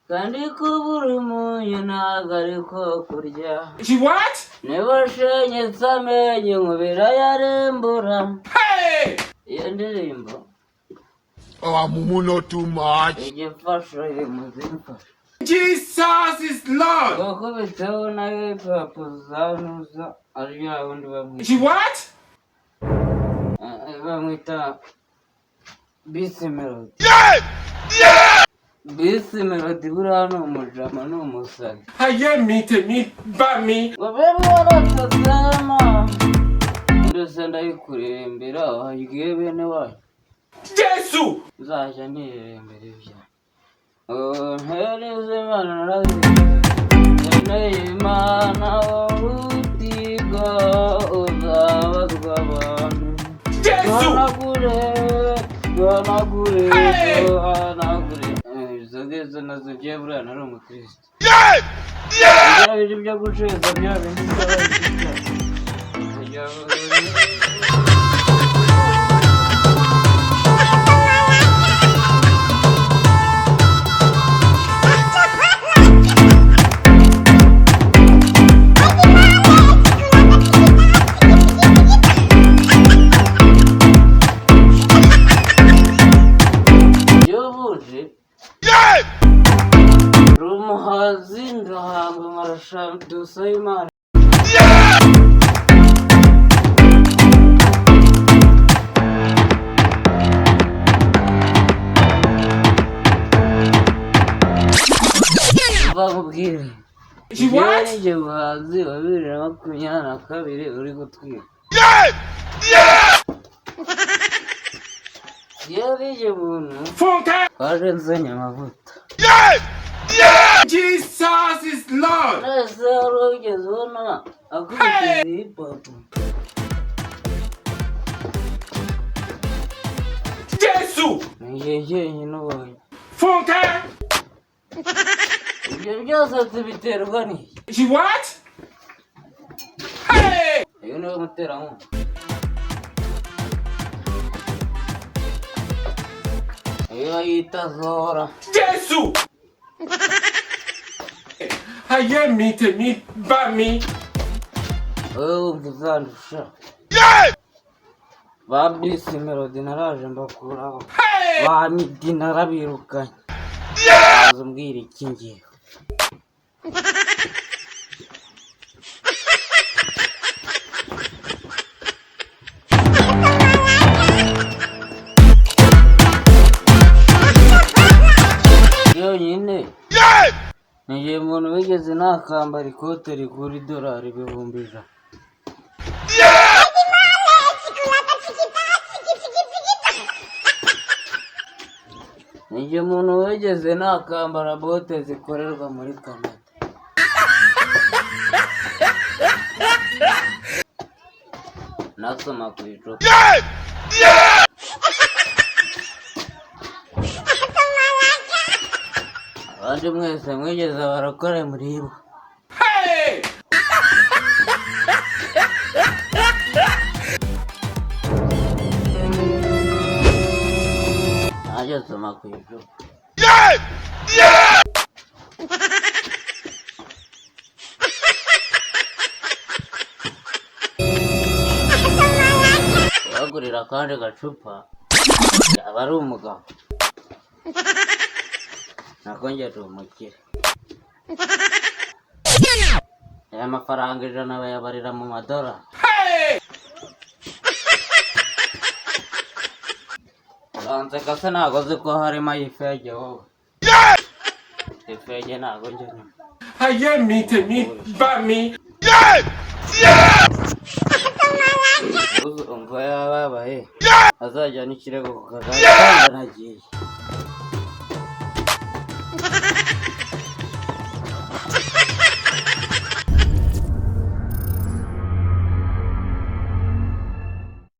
kandi kubura umunyu ntabwo ariko kurya. What? Niba shenyetse amenyo nkubira yarembura. Iyo ndirimbo Mumuno too much. igifasha iri mu zimfasha Jesus is Lord. kuko bitewe na hip-hop zanuza ari ya wundi What? bamwita Beast Melody. Beast Melody buriya ni umujama ni umusazi. Haye mite bami. Babiri waratasema ndetse ndayikuririmbira wahigiye bene wayo. Jesu. Nzajya niririmbira ibya hereze Imana narazi nkeneye Imana utiga uzabazwa abantu. Duhanagure izo ngizo nazo ugiye buriya nari umukristo. Bya bindi byo gucuruza bya bindi umuhazi ndahanga nkarasha dusaba Imana. Bakubwire njye muhanzi wa 2022 uri gutwika. Yabije muntu waje nzanye amavuta. Jesus is Lord. Nese warugeze ubona akubitiza hip-hop. Jesu. Njye jyenyine ubonye. Ibyo byose tubiterwa n'iki? What? Uyu niwe muterankunga. Iyo yita Zora. Jesu. Haye mite bami. Wumva uzandusha. Ba Beast Melody naraje mbakuraho. Ba Midi narabirukanye. Umbwira iki ngiye? Yonyine nigiye umuntu wigeze nakambara ikote rigura $1,000. Nigiye umuntu wigeze nakambara bote zikorerwa muri Canada. Nasoma ku icupa. Abandi mwese mwigeze barakora muribo. Najya soma ku icupa. Wagurira kandi gacupa yaba ari umugabo. Nakongera umukire. Aya mafaranga ijana bayabarira mu madolari. Uranzeka se ntabwo uzi ko harimo ay'ifege wowe. Ifege ntabwo njye nyuma. Haye mite bami. Umva yababaye azajyana ikirego ku kagari kandi nagiye.